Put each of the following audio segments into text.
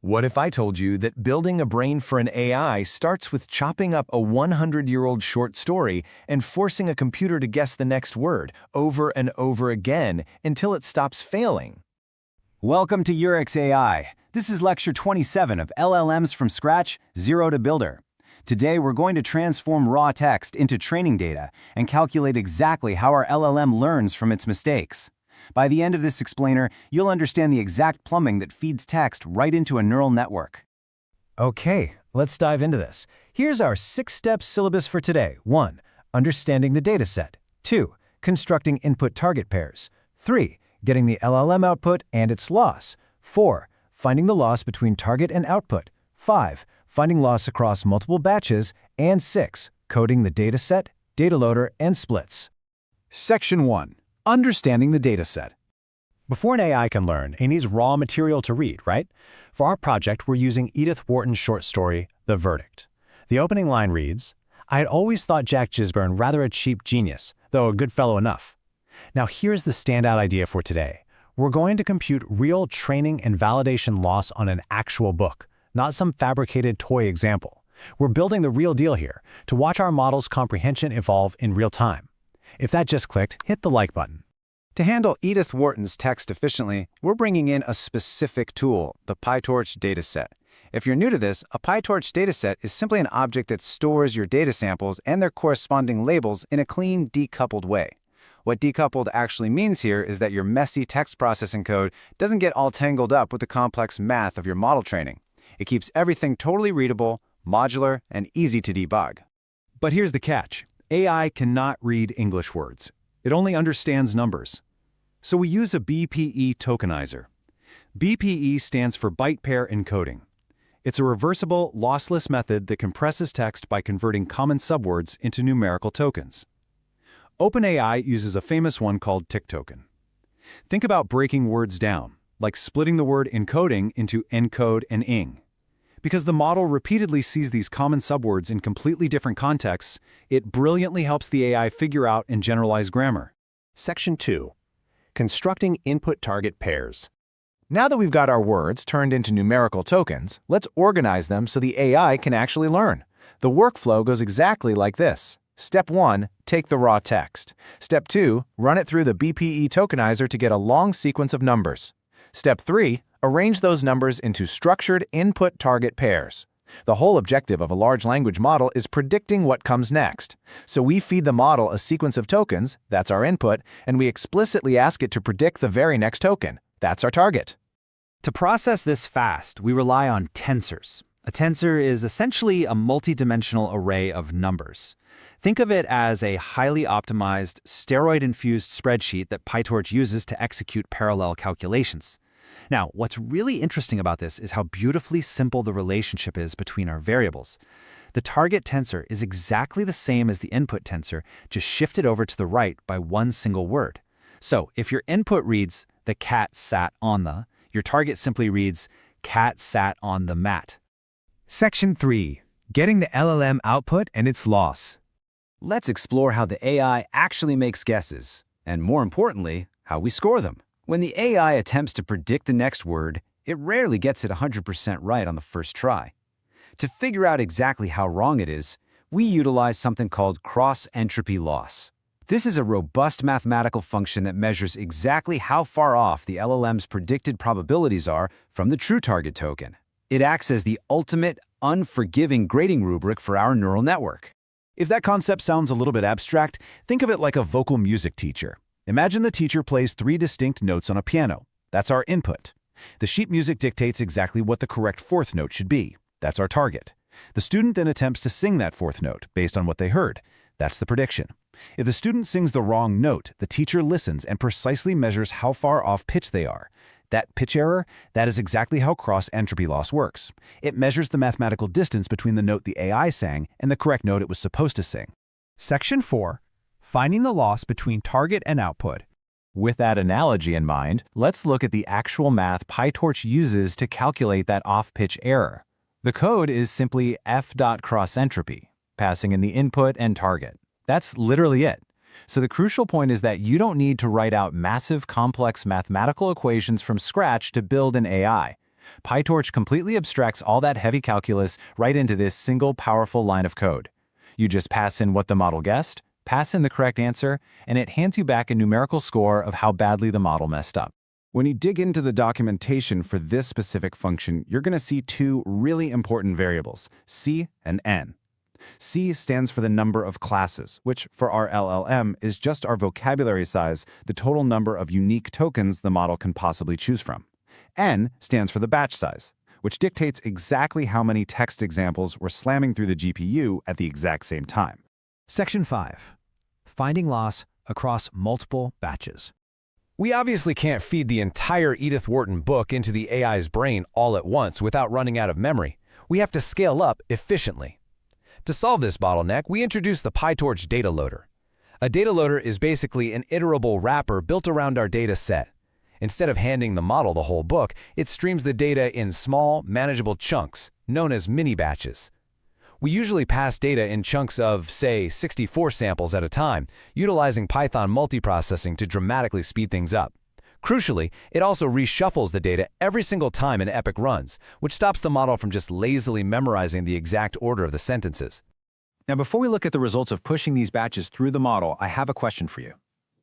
What if I told you that building a brain for an AI starts with chopping up a 100-year-old short story and forcing a computer to guess the next word over and over again until it stops failing? Welcome to Yurix AI. This is lecture 27 of LLMs from scratch, zero to builder. Today we're going to transform raw text into training data and calculate exactly how our LLM learns from its mistakes. By the end of this explainer, you'll understand the exact plumbing that feeds text right into a neural network. Okay, let's dive into this. Here's our 6-step syllabus for today. 1. Understanding the dataset. 2. Constructing input-target pairs. 3. Getting the LLM output and its loss. 4. Finding the loss between target and output. 5. Finding loss across multiple batches. And 6. Coding the dataset, data loader, and splits. Section 1. Understanding the dataset. Before an AI can learn, it needs raw material to read, right? For our project, we're using Edith Wharton's short story, The Verdict. The opening line reads, "I had always thought Jack Gisborne rather a cheap genius, though a good fellow enough." Now here's the standout idea for today. We're going to compute real training and validation loss on an actual book, not some fabricated toy example. We're building the real deal here, to watch our model's comprehension evolve in real time. If that just clicked, hit the like button. To handle Edith Wharton's text efficiently, we're bringing in a specific tool, the PyTorch dataset. If you're new to this, a PyTorch dataset is simply an object that stores your data samples and their corresponding labels in a clean, decoupled way. What decoupled actually means here is that your messy text processing code doesn't get all tangled up with the complex math of your model training. It keeps everything totally readable, modular, and easy to debug. But here's the catch. AI cannot read English words. It only understands numbers. So we use a BPE tokenizer. BPE stands for byte pair encoding. It's a reversible, lossless method that compresses text by converting common subwords into numerical tokens. OpenAI uses a famous one called tick token. Think about breaking words down, like splitting the word encoding into encode and ing. Because the model repeatedly sees these common subwords in completely different contexts, it brilliantly helps the AI figure out and generalize grammar. Section 2. Constructing input-target pairs. Now that we've got our words turned into numerical tokens, let's organize them so the AI can actually learn. The workflow goes exactly like this. Step 1, take the raw text. Step 2, run it through the BPE tokenizer to get a long sequence of numbers. Step 3, arrange those numbers into structured input-target pairs. The whole objective of a large language model is predicting what comes next. So we feed the model a sequence of tokens, that's our input, and we explicitly ask it to predict the very next token. That's our target. To process this fast, we rely on tensors. A tensor is essentially a multi-dimensional array of numbers. Think of it as a highly optimized, steroid-infused spreadsheet that PyTorch uses to execute parallel calculations. Now, what's really interesting about this is how beautifully simple the relationship is between our variables. The target tensor is exactly the same as the input tensor, just shifted over to the right by one single word. So, if your input reads, "the cat sat on the," your target simply reads, "cat sat on the mat." Section 3. Getting the LLM output and its loss. Let's explore how the AI actually makes guesses, and more importantly, how we score them. When the AI attempts to predict the next word, it rarely gets it 100% right on the first try. To figure out exactly how wrong it is, we utilize something called cross-entropy loss. This is a robust mathematical function that measures exactly how far off the LLM's predicted probabilities are from the true target token. It acts as the ultimate, unforgiving grading rubric for our neural network. If that concept sounds a little bit abstract, think of it like a vocal music teacher. Imagine the teacher plays 3 distinct notes on a piano. That's our input. The sheet music dictates exactly what the correct 4th note should be. That's our target. The student then attempts to sing that 4th note based on what they heard. That's the prediction. If the student sings the wrong note, the teacher listens and precisely measures how far off pitch they are. That pitch error, that is exactly how cross-entropy loss works. It measures the mathematical distance between the note the AI sang and the correct note it was supposed to sing. Section 4. Finding the loss between target and output. With that analogy in mind, let's look at the actual math PyTorch uses to calculate that off-pitch error. The code is simply f.crossentropy, passing in the input and target. That's literally it. So the crucial point is that you don't need to write out massive, complex mathematical equations from scratch to build an AI. PyTorch completely abstracts all that heavy calculus right into this single powerful line of code. You just pass in what the model guessed, pass in the correct answer, and it hands you back a numerical score of how badly the model messed up. When you dig into the documentation for this specific function, you're going to see two really important variables, C and N. C stands for the number of classes, which for our LLM is just our vocabulary size, the total number of unique tokens the model can possibly choose from. N stands for the batch size, which dictates exactly how many text examples we're slamming through the GPU at the exact same time. Section 5. Finding loss across multiple batches. We obviously can't feed the entire Edith Wharton book into the AI's brain all at once without running out of memory. We have to scale up efficiently. To solve this bottleneck, we introduced the PyTorch data loader. A data loader is basically an iterable wrapper built around our data set. Instead of handing the model the whole book, it streams the data in small, manageable chunks, known as mini-batches. We usually pass data in chunks of, say, 64 samples at a time, utilizing Python multiprocessing to dramatically speed things up. Crucially, it also reshuffles the data every single time an epoch runs, which stops the model from just lazily memorizing the exact order of the sentences. Now, before we look at the results of pushing these batches through the model, I have a question for you.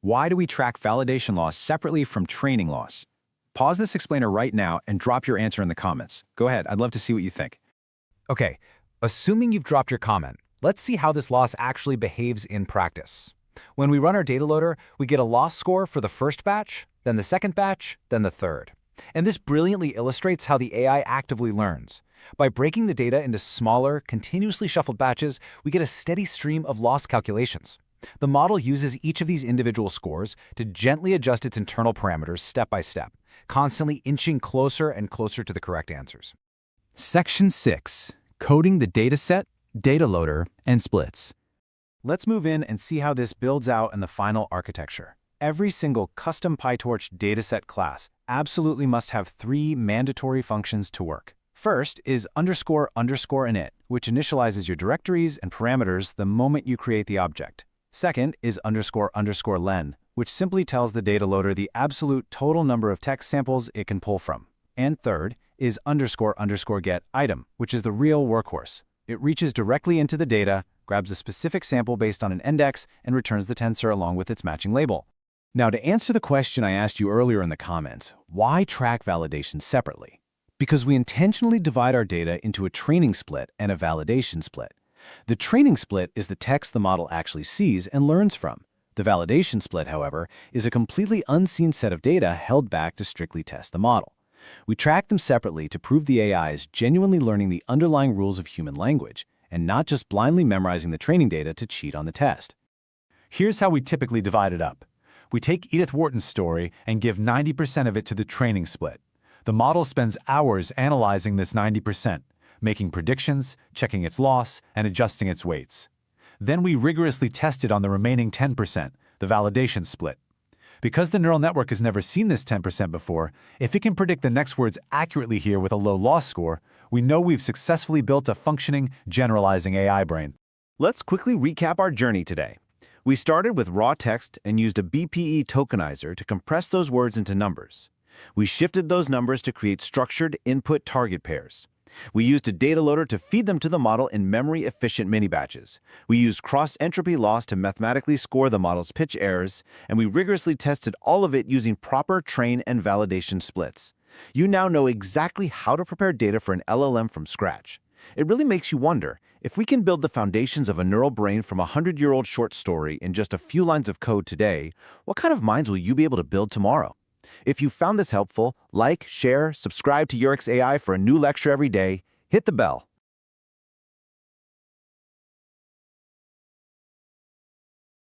Why do we track validation loss separately from training loss? Pause this explainer right now and drop your answer in the comments. Go ahead, I'd love to see what you think. Okay, assuming you've dropped your comment, let's see how this loss actually behaves in practice. When we run our data loader, we get a loss score for the first batch, then the second batch, then the third. And this brilliantly illustrates how the AI actively learns. By breaking the data into smaller, continuously shuffled batches, we get a steady stream of loss calculations. The model uses each of these individual scores to gently adjust its internal parameters step by step, constantly inching closer and closer to the correct answers. Section 6. Coding the dataset, data loader, and splits. Let's move in and see how this builds out in the final architecture. Every single custom PyTorch dataset class absolutely must have three mandatory functions to work. First is __init, which initializes your directories and parameters the moment you create the object. Second is __len, which simply tells the data loader the absolute total number of text samples it can pull from. And third is __get item, which is the real workhorse. It reaches directly into the data, grabs a specific sample based on an index, and returns the tensor along with its matching label. Now, to answer the question I asked you earlier in the comments, why track validation separately? Because we intentionally divide our data into a training split and a validation split. The training split is the text the model actually sees and learns from. The validation split, however, is a completely unseen set of data held back to strictly test the model. We track them separately to prove the AI is genuinely learning the underlying rules of human language, and not just blindly memorizing the training data to cheat on the test. Here's how we typically divide it up. We take Edith Wharton's story and give 90% of it to the training split. The model spends hours analyzing this 90%, making predictions, checking its loss, and adjusting its weights. Then we rigorously test it on the remaining 10%, the validation split. Because the neural network has never seen this 10% before, if it can predict the next words accurately here with a low loss score, we know we've successfully built a functioning, generalizing AI brain. Let's quickly recap our journey today. We started with raw text and used a BPE tokenizer to compress those words into numbers. We shifted those numbers to create structured input target pairs. We used a data loader to feed them to the model in memory-efficient mini-batches. We used cross-entropy loss to mathematically score the model's pitch errors, and we rigorously tested all of it using proper train and validation splits. You now know exactly how to prepare data for an LLM from scratch. It really makes you wonder, if we can build the foundations of a neural brain from a 100-year-old short story in just a few lines of code today, what kind of minds will you be able to build tomorrow? If you found this helpful, like, share, subscribe to Yurix AI for a new lecture every day, hit the bell.